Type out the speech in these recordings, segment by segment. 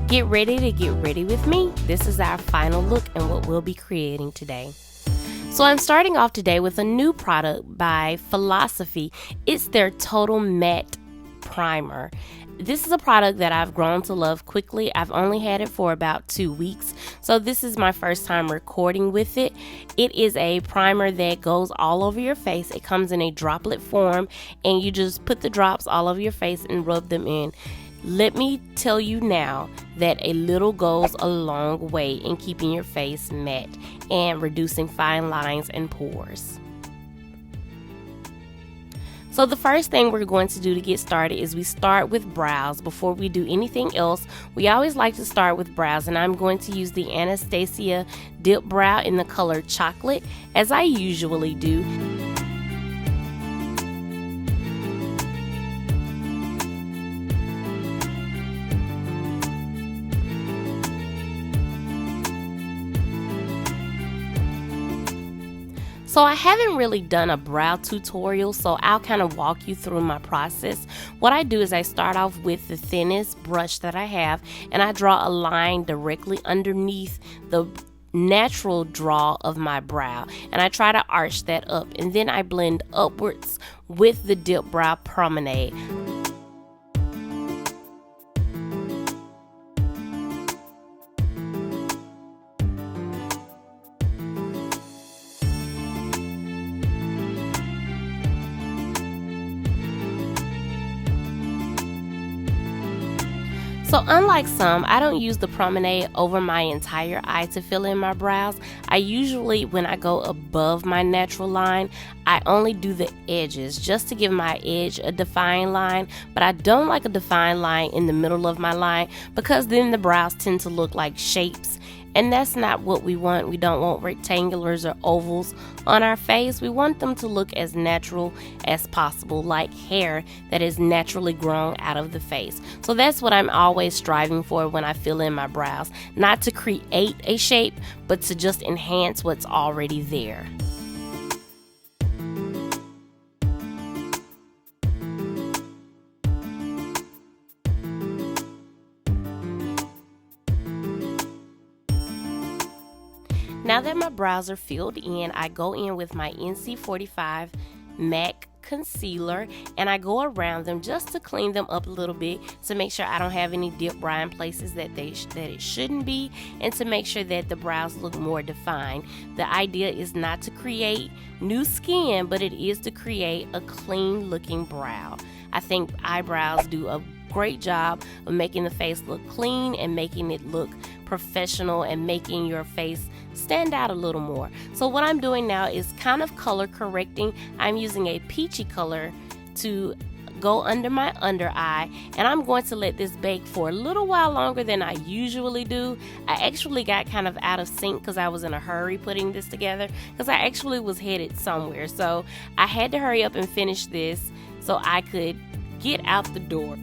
Get ready to get ready with me. This is our final look and what we'll be creating today. So I'm starting off today with a new product by Philosophy. It's their Total Matte Primer. This is a product that I've grown to love quickly. I've only had it for about 2 weeks, so this is my first time recording with it. It is a primer that goes all over your face. It comes in a droplet form, and you just put the drops all over your face and rub them in. Let me tell you now that a little goes a long way in keeping your face matte and reducing fine lines and pores. So the first thing we're going to do to get started is we start with brows. Before we do anything else, we always like to start with brows, and I'm going to use the Anastasia Dip Brow in the color Chocolate, as I usually do. So I haven't really done a brow tutorial, so I'll kind of walk you through my process. What I do is I start off with the thinnest brush that I have, and I draw a line directly underneath the natural draw of my brow, and I try to arch that up, and then I blend upwards with the Dip Brow Promenade. So unlike some, I don't use the promenade over my entire eye to fill in my brows. I usually, when I go above my natural line, I only do the edges just to give my edge a defined line, but I don't like a defined line in the middle of my line because then the brows tend to look like shapes. And that's not what we want. We don't want rectangulars or ovals on our face. We want them to look as natural as possible, like hair that is naturally grown out of the face. So that's what I'm always striving for when I fill in my brows. Not to create a shape, but to just enhance what's already there. Now that my brows are filled in, I go in with my NC45 MAC concealer, and I go around them just to clean them up a little bit to make sure I don't have any dip brow in places that it shouldn't be, and to make sure that the brows look more defined. The idea is not to create new skin, but it is to create a clean looking brow. I think eyebrows do a great job of making the face look clean and making it look professional and making your face stand out a little more. So what I'm doing now is kind of color correcting. I'm using a peachy color to go under my under eye, and I'm going to let this bake for a little while longer than I usually do. I actually got kind of out of sync because I was in a hurry putting this together because I actually was headed somewhere, so I had to hurry up and finish this so I could get out the door.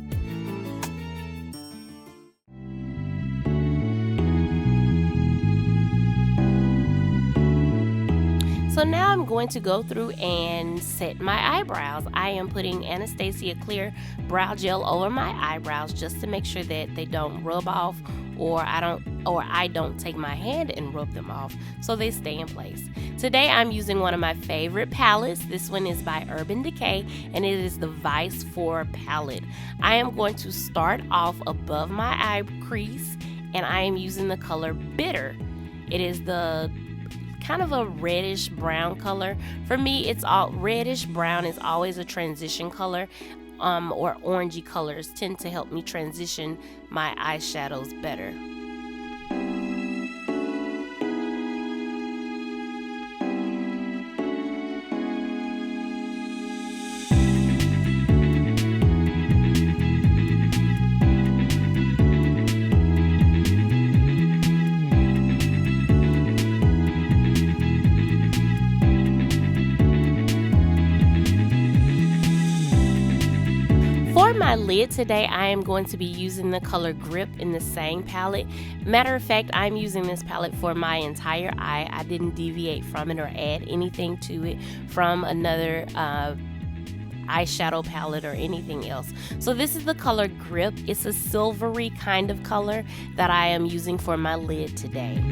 So now I'm going to go through and set my eyebrows. I am putting Anastasia Clear Brow Gel over my eyebrows just to make sure that they don't rub off, or I don't take my hand and rub them off, so they stay in place. Today I'm using one of my favorite palettes. This one is by Urban Decay, and it is the Vice 4 palette. I am going to start off above my eye crease, and I am using the color Bitter. It is the kind of a reddish brown color. For me, it's all reddish brown is always a transition color, or orangey colors tend to help me transition my eyeshadows better. For my lid today, I am going to be using the color Grip in the same palette. Matter of fact, I'm using this palette for my entire eye. I didn't deviate from it or add anything to it from another eyeshadow palette or anything else. So this is the color Grip. It's a silvery kind of color that I am using for my lid today.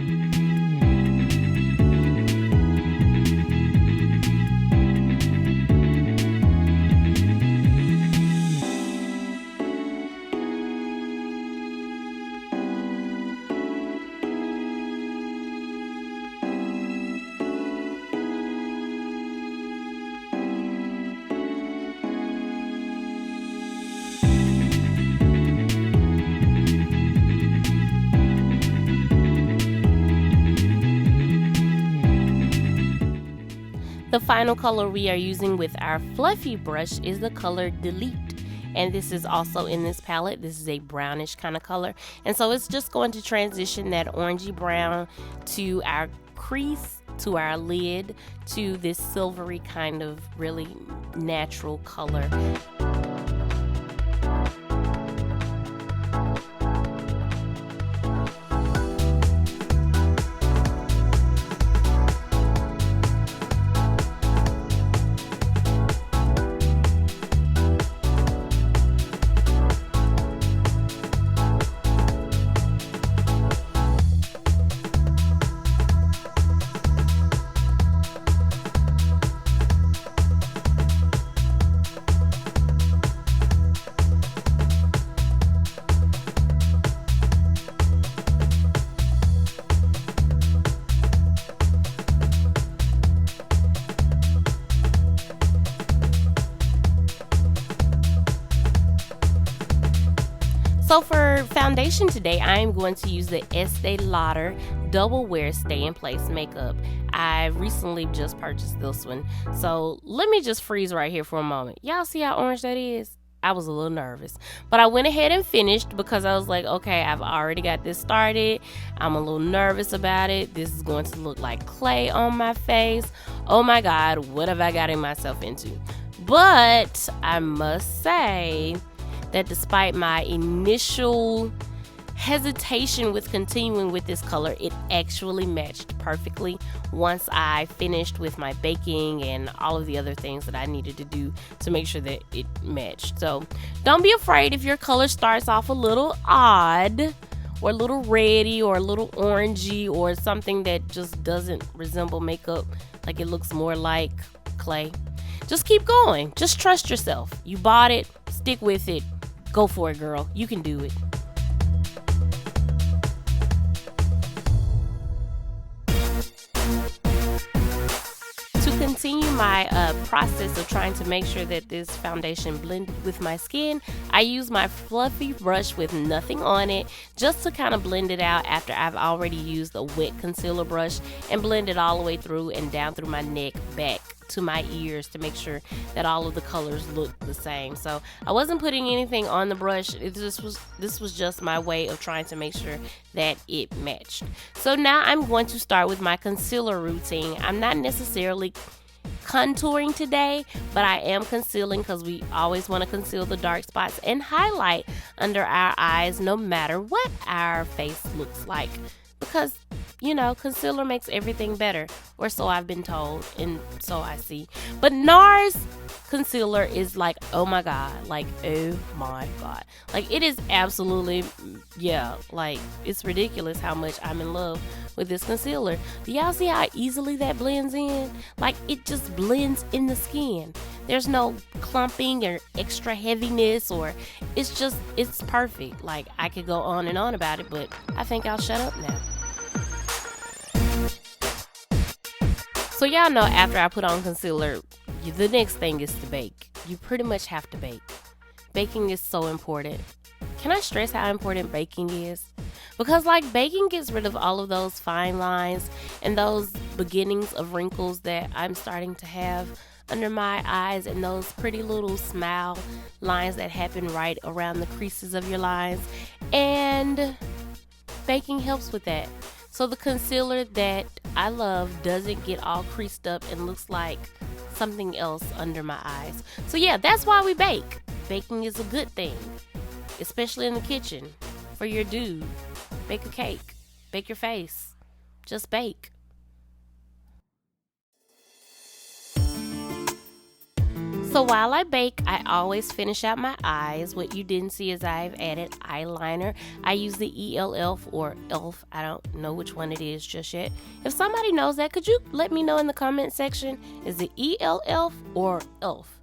The final color we are using with our fluffy brush is the color Delete. And this is also in this palette. This is a brownish kind of color. And so it's just going to transition that orangey brown to our crease, to our lid, to this silvery kind of really natural color. So for foundation today, I am going to use the Estee Lauder Double Wear Stay in Place makeup. I recently just purchased this one. So let me just freeze right here for a moment. Y'all see how orange that is? I was a little nervous, but I went ahead and finished because I was like, okay, I've already got this started. I'm a little nervous about it. This is going to look like clay on my face. Oh my God, what have I gotten myself into? But I must say that despite my initial hesitation with continuing with this color, it actually matched perfectly once I finished with my baking and all of the other things that I needed to do to make sure that it matched. So don't be afraid if your color starts off a little odd or a little reddy or a little orangey or something that just doesn't resemble makeup, like it looks more like clay. Just keep going. Just trust yourself. You bought it. Stick with it. Go for it, girl. You can do it. To continue my process of trying to make sure that this foundation blended with my skin, I use my fluffy brush with nothing on it just to kind of blend it out after I've already used a wet concealer brush and blend it all the way through and down through my neck, back to my ears to make sure that all of the colors look the same. So I wasn't putting anything on the brush. This was just my way of trying to make sure that it matched. So now I'm going to start with my concealer routine. I'm not necessarily contouring today, but I am concealing because we always want to conceal the dark spots and highlight under our eyes no matter what our face looks like, because you know, concealer makes everything better, or so I've been told, and so I see. But NARS concealer is like, oh my God, like, oh my God. Like, it is absolutely, yeah, like, it's ridiculous how much I'm in love with this concealer. Do y'all see how easily that blends in? Like, it just blends in the skin. There's no clumping or extra heaviness, or it's perfect. Like, I could go on and on about it, but I think I'll shut up now. So y'all know after I put on concealer, the next thing is to bake. You pretty much have to bake. Baking is so important. Can I stress how important baking is? Because like baking gets rid of all of those fine lines and those beginnings of wrinkles that I'm starting to have under my eyes, and those pretty little smile lines that happen right around the creases of your lines. And baking helps with that. So the concealer that I love doesn't get all creased up and looks like something else under my eyes. So yeah, that's why we bake. Baking is a good thing, especially in the kitchen. For your dude, bake a cake, bake your face, just bake. So while I bake, I always finish out my eyes. What you didn't see is I've added eyeliner. I use the ELF or ELF. I don't know which one it is just yet. If somebody knows that, could you let me know in the comment section? Is it ELF or ELF?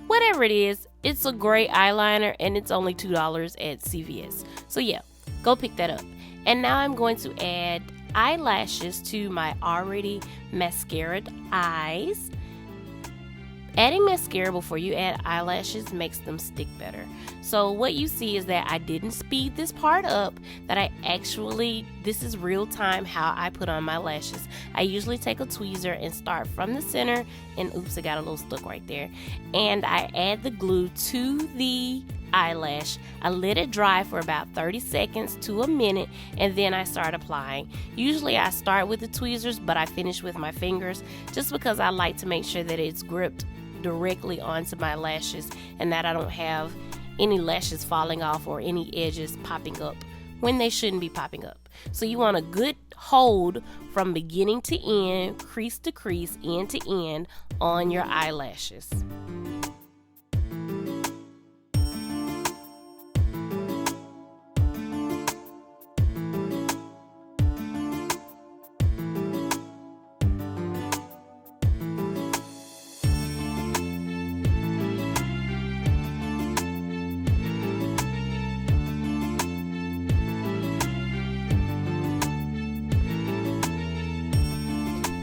Whatever it is, it's a great eyeliner and it's only $2 at CVS. So yeah, go pick that up. And now I'm going to add eyelashes to my already mascaraed eyes. Adding mascara before you add eyelashes makes them stick better. So what you see is that I didn't speed this part up, that this is real time how I put on my lashes. I usually take a tweezer and start from the center, and oops, I got a little stuck right there. And I add the glue to the eyelash. I let it dry for about 30 seconds to a minute, and then I start applying. Usually I start with the tweezers, but I finish with my fingers just because I like to make sure that it's gripped directly onto my lashes and that I don't have any lashes falling off or any edges popping up when they shouldn't be popping up. So you want a good hold from beginning to end, crease to crease, end to end on your eyelashes.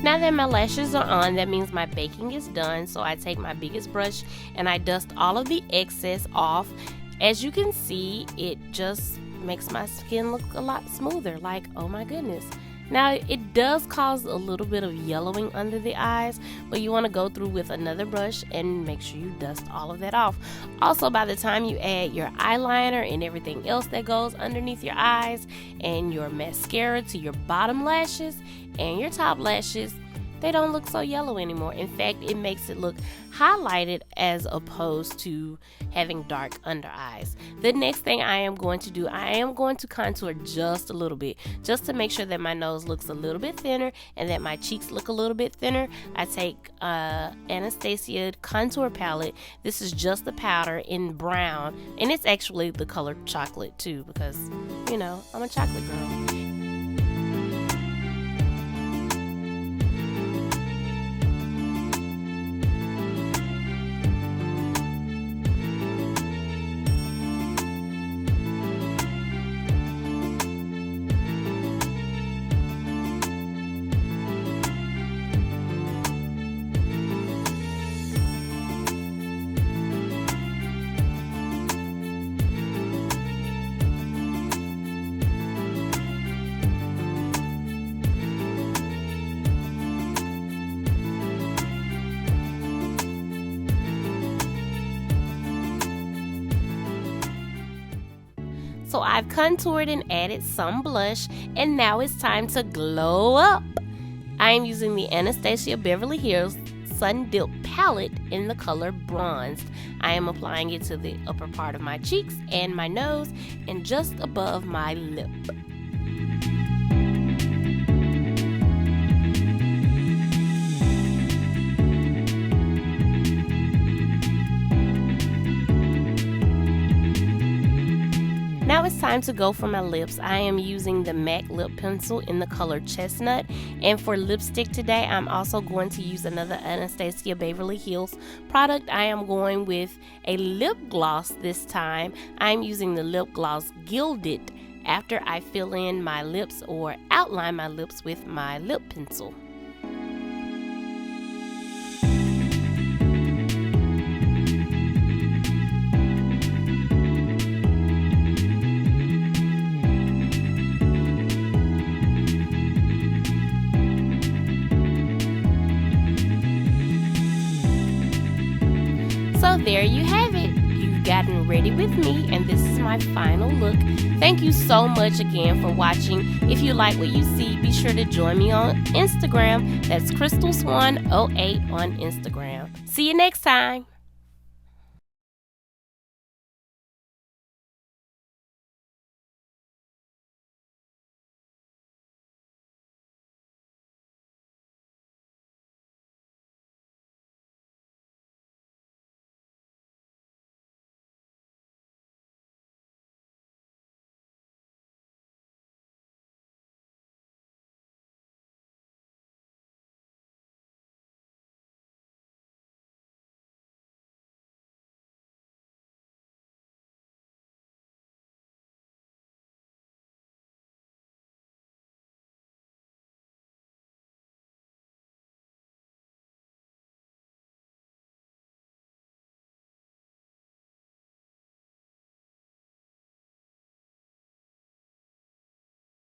Now that my lashes are on, that means my baking is done. So I take my biggest brush and I dust all of the excess off. As you can see, it just makes my skin look a lot smoother. Like, oh my goodness. Now it does cause a little bit of yellowing under the eyes, but you want to go through with another brush and make sure you dust all of that off. Also, by the time you add your eyeliner and everything else that goes underneath your eyes and your mascara to your bottom lashes and your top lashes, they don't look so yellow anymore. In fact, it makes it look highlighted as opposed to having dark under eyes. The next thing I am going to do, I am going to contour just a little bit, just to make sure that my nose looks a little bit thinner and that my cheeks look a little bit thinner. I take Anastasia contour palette. This is just the powder in brown, and it's actually the color chocolate too, because you know I'm a chocolate girl. So I've contoured and added some blush, and now it's time to glow up. I am using the Anastasia Beverly Hills Sun Dip palette in the color Bronzed. I am applying it to the upper part of my cheeks and my nose and just above my lip. Now it's time to go for my lips. I am using the MAC lip pencil in the color Chestnut. And for lipstick today, I'm also going to use another Anastasia Beverly Hills product. I am going with a lip gloss this time. I'm using the lip gloss Gilded after I fill in my lips or outline my lips with my lip pencil. So there you have it. You've gotten ready with me, and this is my final look. Thank you so much again for watching. If you like what you see, be sure to join me on Instagram. That's CrystalSwan08 on Instagram. See you next time.